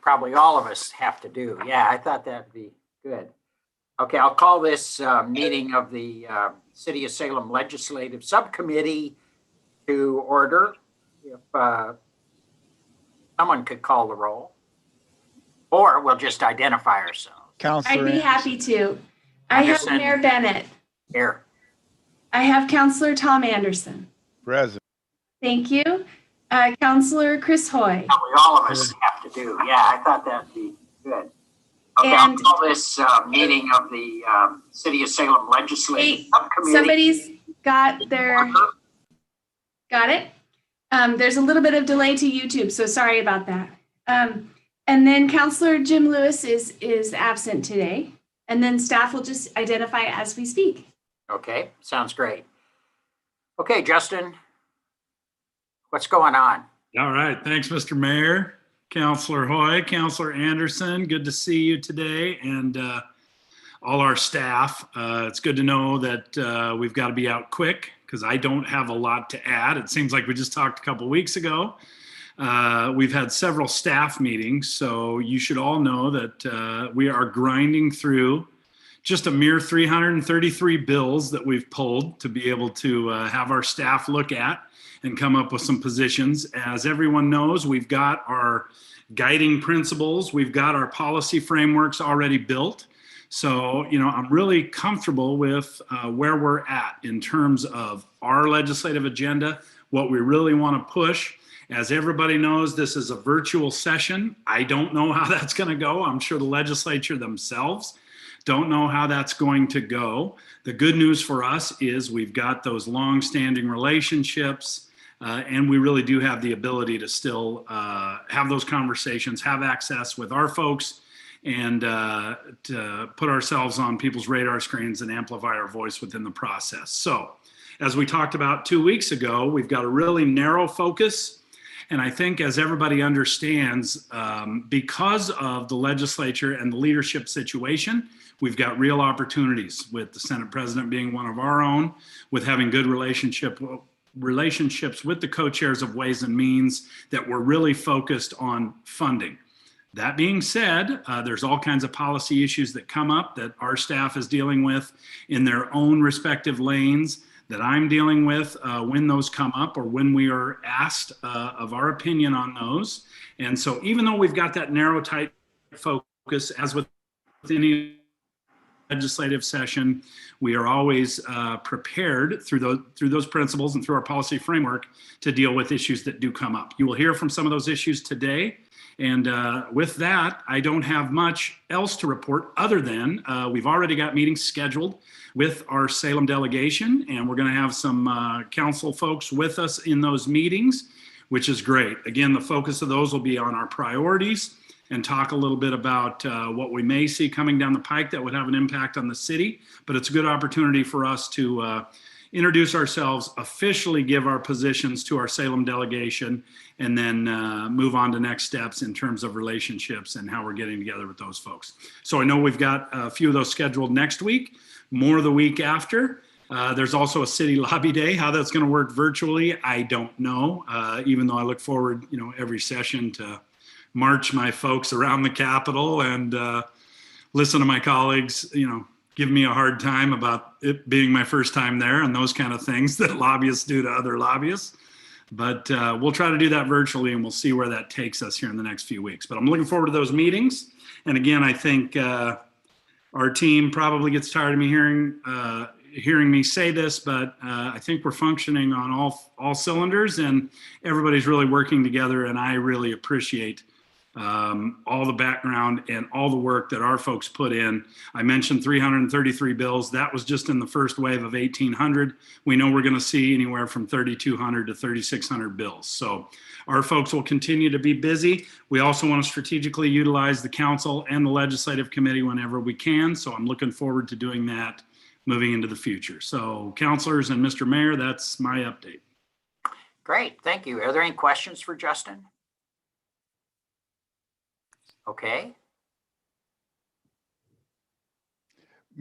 probably all of us have to do. Yeah, I thought that'd be good. Okay, I'll call this meeting of the City of Salem Legislative Subcommittee to order. If someone could call the roll, or we'll just identify ourselves. Counselor I'd be happy to. I have Anderson. Mayor Bennett. Here. I have Counselor Tom Anderson. Present. Thank you. Counselor Chris Hoy. Probably all of us have to do. Yeah, I thought that'd be good. Okay, I'll And- call this meeting of the City of Salem Legislative Subcommittee. Somebody's got it. There's a little bit of delay to YouTube, so sorry about that. And then Counselor Jim Lewis is absent today. And then staff will just identify as we speak. Okay, sounds great. Okay, Justin, what's going on? All right. Thanks, Mr. Mayor, Counselor Hoy, Counselor Anderson. Good to see you today, and all our staff. It's good to know that we've got to be out quick because I don't have a lot to add. It seems like we just talked a couple weeks ago. We've had several staff meetings, so you should all know that we are grinding through just a mere 333 bills that we've pulled to be able to have our staff look at and come up with some positions. As everyone knows, we've got our guiding principles, we've got our policy frameworks already built. So, I'm really comfortable with where we're at in terms of our legislative agenda, what we really want to push. As everybody knows, this is a virtual session. I don't know how that's going to go. I'm sure the legislature themselves don't know how that's going to go. The good news for us is we've got those long-standing relationships, and we really do have the ability to still have those conversations, have access with our folks, and to put ourselves on people's radar screens and amplify our voice within the process. So, as we talked about 2 weeks ago, we've got a really narrow focus. And I think as everybody understands, because of the legislature and the leadership situation, we've got real opportunities with the Senate President being one of our own, with having good relationships with the co-chairs of Ways and Means, that we're really focused on funding. That being said, there's all kinds of policy issues that come up that our staff is dealing with in their own respective lanes, that I'm dealing with when those come up or when we are asked of our opinion on those. And so even though we've got that narrow, tight focus, as with any legislative session, we are always prepared through those principles and through our policy framework to deal with issues that do come up. You will hear from some of those issues today. And with that, I don't have much else to report other than we've already got meetings scheduled with our Salem delegation, and we're going to have some council folks with us in those meetings, which is great. Again, the focus of those will be on our priorities and talk a little bit about what we may see coming down the pike that would have an impact on the city. But it's a good opportunity for us to introduce ourselves, officially give our positions to our Salem delegation, and then move on to next steps in terms of relationships and how we're getting together with those folks. So I know we've got a few of those scheduled next week, more the week after. There's also a city lobby day. How that's going to work virtually, I don't know, even though I look forward, every session to march my folks around the Capitol and listen to my colleagues, give me a hard time about it being my first time there and those kind of things that lobbyists do to other lobbyists. But we'll try to do that virtually, and we'll see where that takes us here in the next few weeks. But I'm looking forward to those meetings. And again, I think our team probably gets tired of me hearing me say this, but I think we're functioning on all cylinders, and everybody's really working together. And I really appreciate all the background and all the work that our folks put in. I mentioned 333 bills. That was just in the first wave of 1,800. We know we're going to see anywhere from 3,200 to 3,600 bills. So our folks will continue to be busy. We also want to strategically utilize the council and the legislative committee whenever we can. So I'm looking forward to doing that moving into the future. So councilors and Mr. Mayor, that's my update. Great, thank you. Are there any questions for Justin? Okay.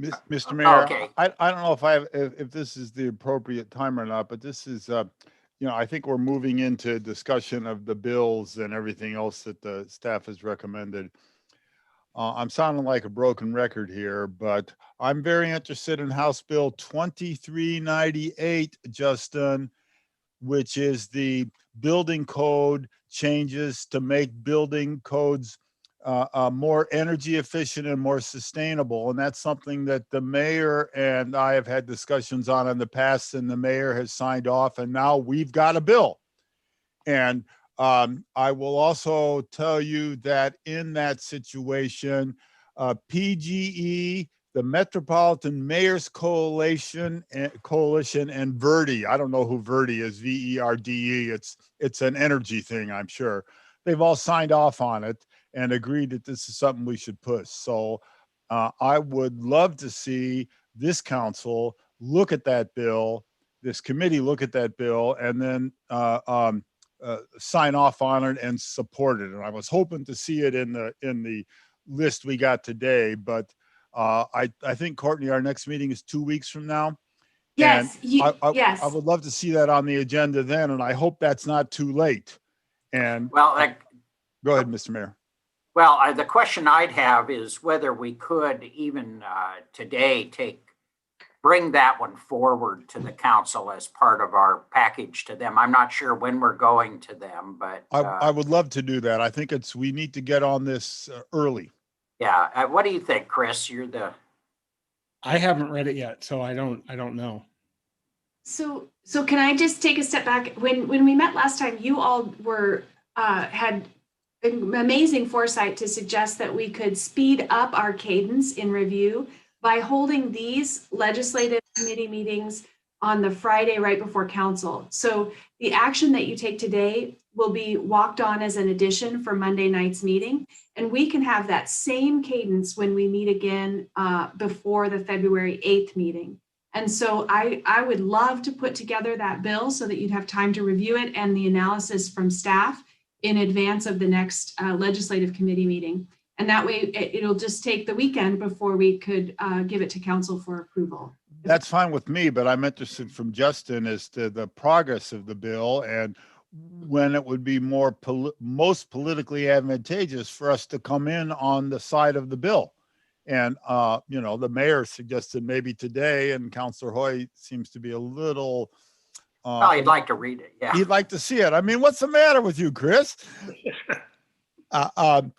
Mr. Mayor, Okay. I don't know if this is the appropriate time or not, but this is I think we're moving into discussion of the bills and everything else that the staff has recommended. I'm sounding like a broken record here, but I'm very interested in House Bill 2398, Justin, which is the building code changes to make building codes more energy efficient and more sustainable. And that's something that the mayor and I have had discussions on in the past, and the mayor has signed off, and now we've got a bill. And I will also tell you that in that situation, PGE, the Metropolitan Mayors Coalition, and Verdi, I don't know who Verdi is, VERDE, it's an energy thing, I'm sure. They've all signed off on it and agreed that this is something we should push. So I would love to see this council look at that bill, this committee look at that bill, and then sign off on it and support it. And I was hoping to see it in the list we got today, but I think, Courtney, our next meeting is 2 weeks from now. Yes, I would love to see that on the agenda then, and I hope that's not too late. And Well, go ahead, Mr. Mayor. well, the question I'd have is whether we could even today bring that one forward to the council as part of our package to them. I'm not sure when we're going to them, but I would love to do that. I think we need to get on this early. yeah. What do you think, Chris? I haven't read it yet, so I don't know. So can I just take a step back? When we met last time, you all had amazing foresight to suggest that we could speed up our cadence in review by holding these legislative committee meetings on the Friday right before council. So the action that you take today will be walked on as an addition for Monday night's meeting. And we can have that same cadence when we meet again before the February 8th meeting. And so I would love to put together that bill so that you'd have time to review it and the analysis from staff in advance of the next legislative committee meeting. And that way it'll just take the weekend before we could give it to council for approval. That's fine with me, but I'm interested from Justin as to the progress of the bill and when it would be most politically advantageous for us to come in on the side of the bill. And, the mayor suggested maybe today, and Councillor Hoy seems to be a little. Well, he'd like to read it. Yeah. He'd like to see it. I mean, what's the matter with you, Chris? So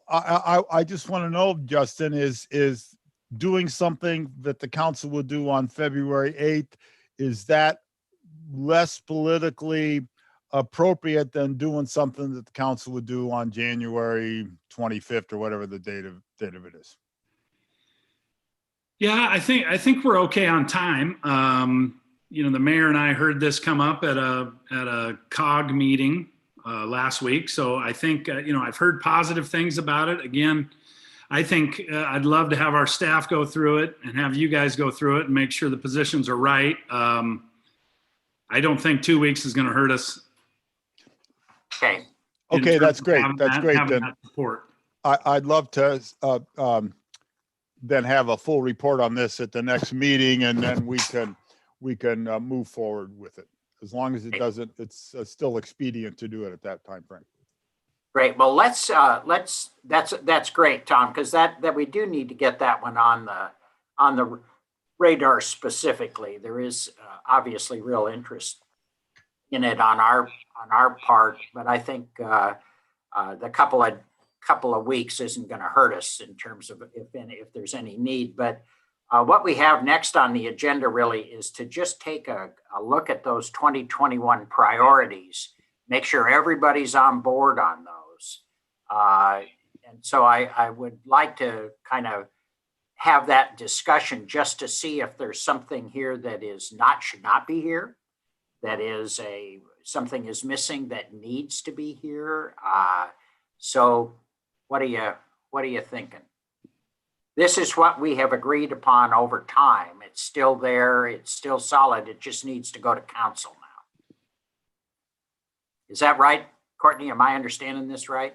I just want to know, Justin, is doing something that the council will do on February 8th, is that less politically appropriate than doing something that the council would do on January 25th or whatever the date of it is? Yeah, I think we're okay on time. The mayor and I heard this come up at a COG meeting last week. So I think, I've heard positive things about it. Again, I think I'd love to have our staff go through it and have you guys go through it and make sure the positions are right. I don't think 2 weeks is going to hurt us. Okay. Okay, that's great. That's great. Then Support. I'd love to then have a full report on this at the next meeting, and then we can move forward with it. As long as it's still expedient to do it at that time frame. Great. Well, that's great, Tom, because that we do need to get that one on the radar specifically. There is obviously real interest in it on our part, but I think the couple of weeks isn't going to hurt us in terms of if there's any need. But what we have next on the agenda really is to just take a look at those 2021 priorities, make sure everybody's on board on those. And so I would like to kind of have that discussion just to see if there's something here that should not be here, that is something is missing that needs to be here. So what are you thinking? This is what we have agreed upon over time. It's still there. It's still solid. It just needs to go to council now. Is that right, Courtney? Am I understanding this right?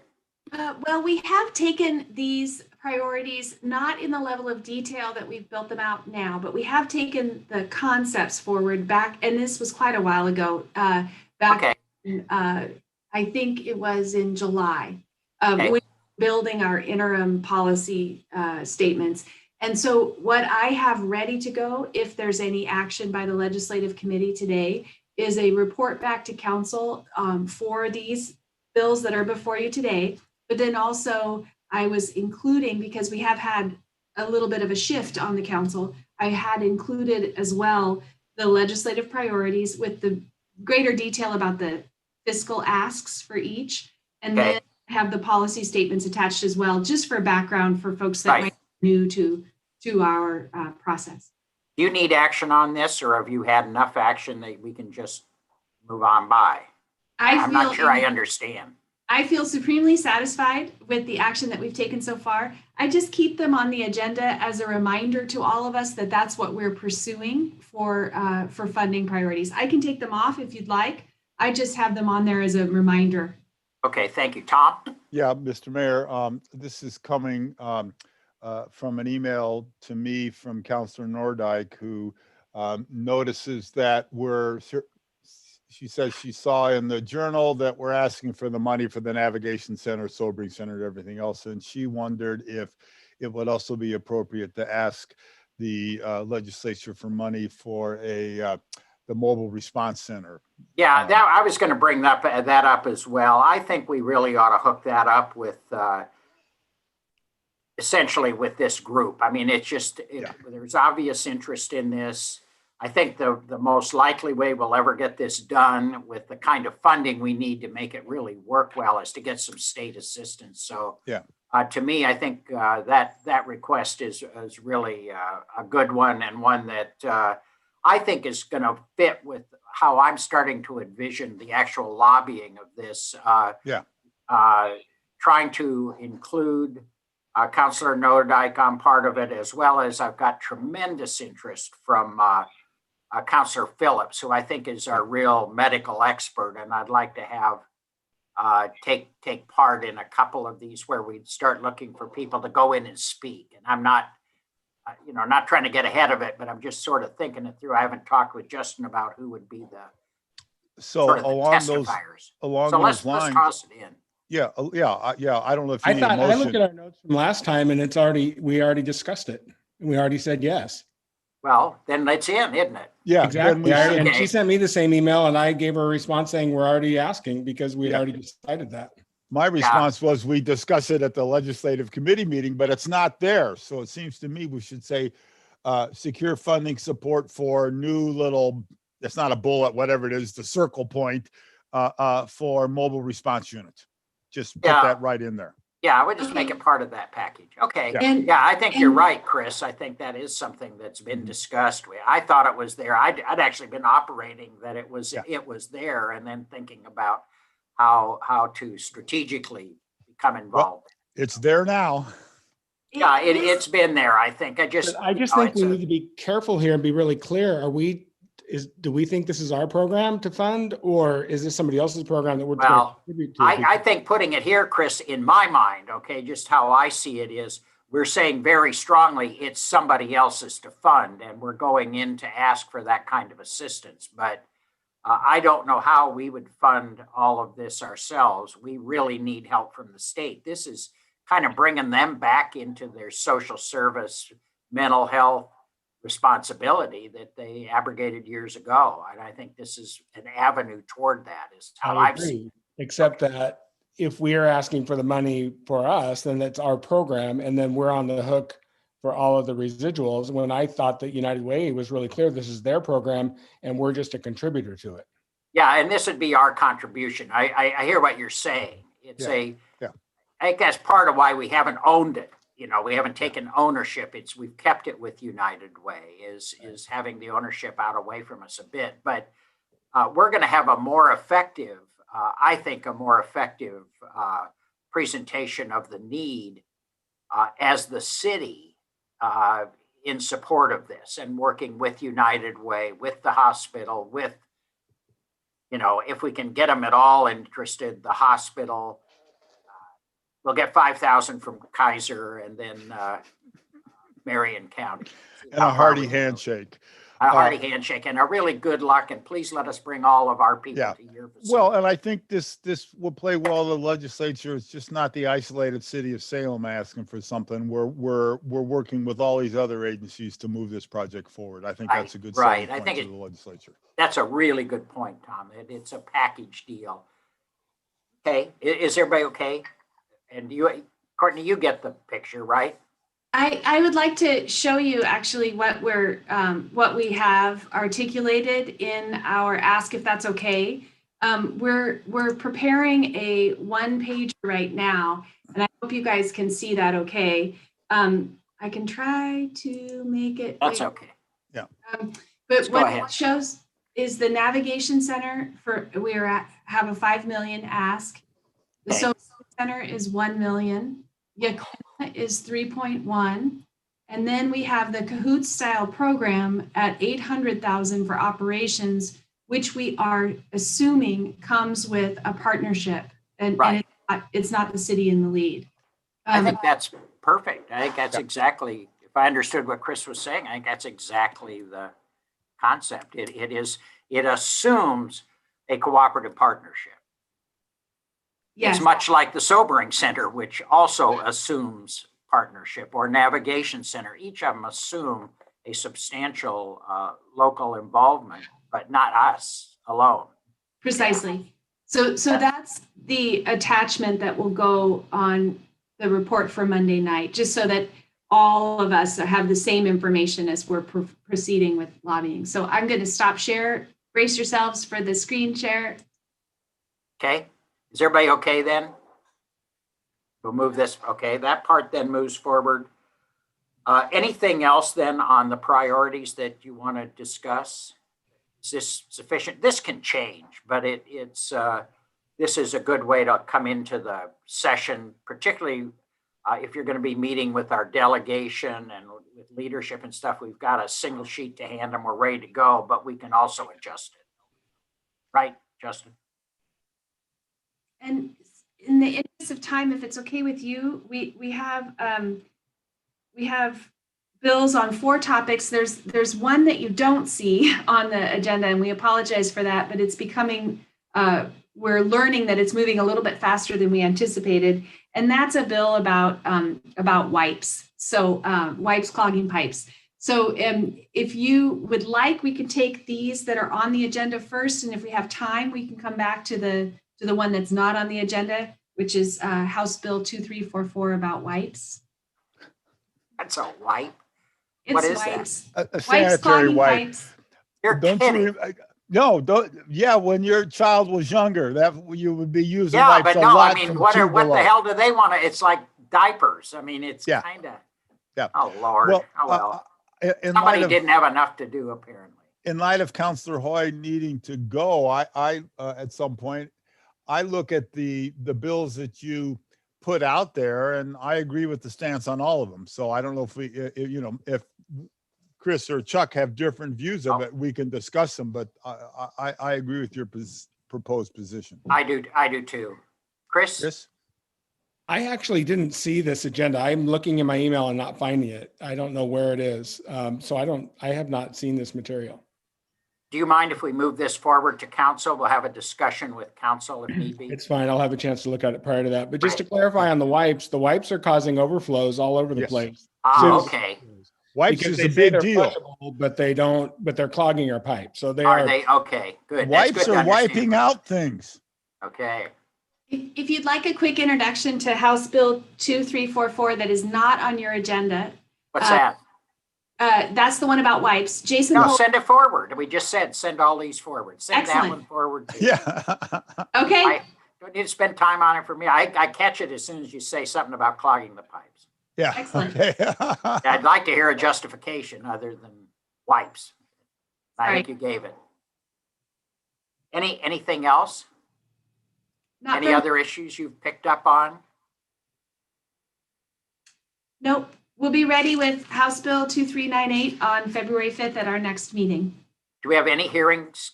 Well, we have taken these priorities, not in the level of detail that we've built them out now, but we have taken the concepts forward back, and this was quite a while ago, back, Okay, I think it was in July, Okay. when building our interim policy statements. And so what I have ready to go, if there's any action by the legislative committee today, is a report back to council for these bills that are before you today. But then also I was including, because we have had a little bit of a shift on the council, I had included as well the legislative priorities with the greater detail about the fiscal asks for each. And Okay. then have the policy statements attached as well, just for background for folks that Right. might be new to our process. Do you need action on this, or have you had enough action that we can just move on by? I'm not sure I understand. I feel supremely satisfied with the action that we've taken so far. I just keep them on the agenda as a reminder to all of us that that's what we're pursuing for funding priorities. I can take them off if you'd like. I just have them on there as a reminder. Okay, thank you. Tom? Yeah, Mr. Mayor, this is coming from an email to me from Councilor Nordike, who notices that she says she saw in the journal that we're asking for the money for the navigation center, sobering center, and everything else. And she wondered if it would also be appropriate to ask the legislature for money for the mobile response center. Yeah, I was going to bring that up as well. I think we really ought to hook that up with essentially with this group. I mean, it's just, there's obvious interest in this. I think the most likely way we'll ever get this done with the kind of funding we need to make it really work well is to get some state assistance. So to me, I think that request is really a good one, and one that I think is going to fit with how I'm starting to envision the actual lobbying of this. Trying to include Councilor Nordike on part of it, as well as I've got tremendous interest from Councilor Phillips, who I think is our real medical expert, and I'd like to have take part in a couple of these where we start looking for people to go in and speak. And I'm not, not trying to get ahead of it, but I'm just sort of thinking it through. I haven't talked with Justin about who would be the sort of the testifiers. So let's toss it in. Yeah. I don't know if you need a I looked motion. at our notes from last time and we already discussed it. We already said yes. Well, then it's in, isn't it? Yeah, Exactly. then And Okay. she sent me the same email and I gave her a response saying we're already asking because we had already decided that. my response was we discuss it at the legislative committee meeting, but it's not there. So it seems to me we should say secure funding support for new little, it's not a bullet, whatever it is, the circle point for mobile response units. Just put that right in there. Yeah, I would just make it part of that package. Okay. And Yeah, I think you're right, Chris. I think that is something that's been discussed. I thought it was there. I'd actually been operating that it was there, and then thinking about how to strategically become involved. It's there now. Yeah, it's been there. I think. I just think we need to be careful here and be really clear. Do we think this is our program to fund, or is this somebody else's program that we're trying to contribute to? I think putting it here, Chris, in my mind, okay, just how I see it is, we're saying very strongly it's somebody else's to fund, and we're going in to ask for that kind of assistance. But I don't know how we would fund all of this ourselves. We really need help from the state. This is kind of bringing them back into their social service, mental health responsibility that they abrogated years ago. And I think this is an avenue toward that, is how I've seen it. Except that if we are asking for the money for us, then that's our program. And then we're on the hook for all of the residuals. When I thought that United Way was really clear, this is their program and we're just a contributor to it. Yeah, and this would be our contribution. I hear what you're saying. It's I think that's part of why we haven't owned it. We haven't taken ownership. We've kept it with United Way, is having the ownership out away from us a bit. But we're going to have a more effective, I think, presentation of the need as the city in support of this, and working with United Way, with the hospital, with, if we can get them at all interested, the hospital, we'll get 5,000 from Kaiser and then Marion County. And a hearty handshake. A hearty handshake and a really good luck, and please let us bring all of our people Yeah. to your facility. Well, and I think this will play well in the legislature. It's just not the isolated city of Salem asking for something. We're working with all these other agencies to move this project forward. I think that's a good Right. selling I point think to the legislature. That's a really good point, Tom. It's a package deal. Okay, is everybody okay? And you, Courtney, you get the picture, right? I would like to show you actually what we have articulated in our ask, if that's okay. We're preparing a 1-page right now, and I hope you guys can see that okay. I can try to make it. That's big. okay. But go what ahead. it shows is the navigation center have a 5 million ask. The Okay. social center is 1 million. Yaquina is 3.1. And then we have the Kahoot style program at 800,000 for operations, which we are assuming comes with a partnership. And Right. it's not the city in the lead. I think that's perfect. I think that's exactly, if I understood what Chris was saying, I think that's exactly the concept. It assumes a cooperative partnership. Yes. It's much like the Sobering Center, which also assumes partnership, or Navigation Center. Each of them assume a substantial local involvement, but not us alone. Precisely. So that's the attachment that will go on the report for Monday night, just so that all of us have the same information as we're proceeding with lobbying. So I'm going to stop share. Brace yourselves for the screen share. Okay, is everybody okay then? We'll move this, okay, that part then moves forward. Anything else then on the priorities that you want to discuss? Is this sufficient? This can change, but this is a good way to come into the session, particularly if you're going to be meeting with our delegation and with leadership and stuff. We've got a single sheet to hand them, we're ready to go, but we can also adjust it. Right, Justin? And in the interest of time, if it's okay with you, we have bills on 4 topics. There's one that you don't see on the agenda, and we apologize for that, but it's becoming, we're learning that it's moving a little bit faster than we anticipated. And that's a bill about wipes. So wipes clogging pipes. So if you would like, we can take these that are on the agenda first. And if we have time, we can come back to the one that's not on the agenda, which is House Bill 2344 about wipes. That's a wipe. It's What is that? wipes. A Wipes sanitary clogging wipe. pipes. You're Don't kidding. you? No, don't. Yeah, when your child was younger, that you would be using Yeah, wipes but a no, lot. I mean, from what two the below. hell do they want to, it's like diapers. I mean, it's Yeah. kind of, Yeah. oh, Lord. Well, Oh, well. in Somebody light of, didn't have enough to do, apparently. in light of Councillor Hoy needing to go, I at some point, I look at the bills that you put out there, and I agree with the stance on all of them. So I don't know if if Chris or Chuck have different views of it, we can discuss them, but I agree with your proposed position. I do too. Chris? Chris? I actually didn't see this agenda. I'm looking in my email and not finding it. I don't know where it is. So I have not seen this material. Do you mind if we move this forward to council? We'll have a discussion with council if need be. It's fine. I'll have a chance to look at it prior to that. But just to clarify on the wipes are causing overflows all over the Yes. place. Ah, So- okay. Wipes Because is they a say big they're deal. flushable, but they're clogging our pipe. So they Are are. they? Okay, good. That's Wipes good to are understand. wiping out things. Okay. If you'd like a quick introduction to House Bill 2344 that is not on your agenda, What's that? that's the one about wipes. Jason No, Holt. send it forward. We just said, send all these forward. Send that Excellent. one forward too. Yeah. Okay. I don't need to spend time on it for me. I catch it as soon as you say something about clogging the pipes. Yeah. Excellent. Okay. I'd like to hear a justification other than wipes. I think you gave it. Anything else? Not Any from- other issues you've picked up on? Nope. We'll be ready with House Bill 2398 on February 5th at our next meeting. Do we have any hearings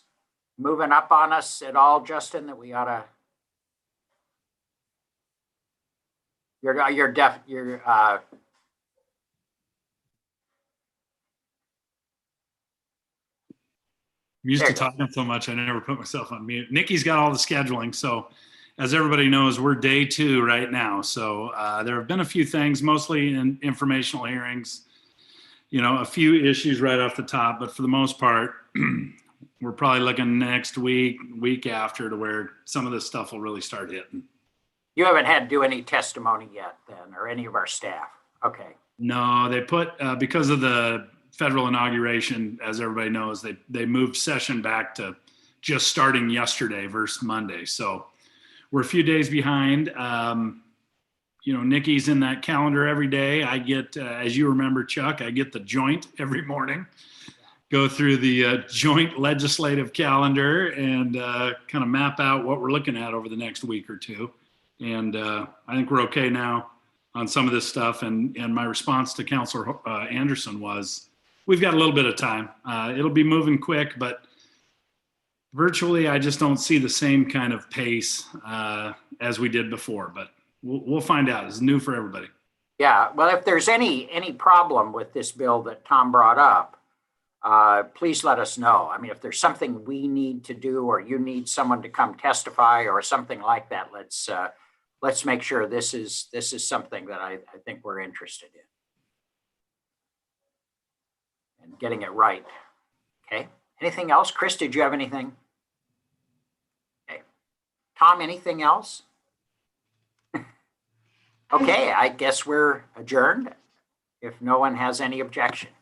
moving up on us at all, Justin, that we ought to? you're I'm used There to you go. talking so much, I never put myself on mute. Nikki's got all the scheduling. So as everybody knows, we're day 2 right now. So there have been a few things, mostly in informational hearings, a few issues right off the top, but for the most part, we're probably looking next week after to where some of this stuff will really start hitting. You haven't had to do any testimony yet then, or any of our staff? Okay, No, they put, because of the federal inauguration, as everybody knows, they moved session back to just starting yesterday versus Monday. So we're a few days behind. Nikki's in that calendar every day. I get, as you remember, Chuck, I get the joint every morning, go through the joint legislative calendar and kind of map out what we're looking at over the next week or two. And I think we're okay now on some of this stuff. And my response to Councilor Anderson was, we've got a little bit of time. It'll be moving quick, but virtually, I just don't see the same kind of pace as we did before. But we'll find out. It's new for everybody. yeah, well, if there's any problem with this bill that Tom brought up, please let us know. I mean, if there's something we need to do, or you need someone to come testify or something like that, let's make sure this is something that I think we're interested in. And getting it right. Okay, anything else? Chris, did you have anything? Okay, Tom, anything else? Okay, I guess we're adjourned if no one has any objection.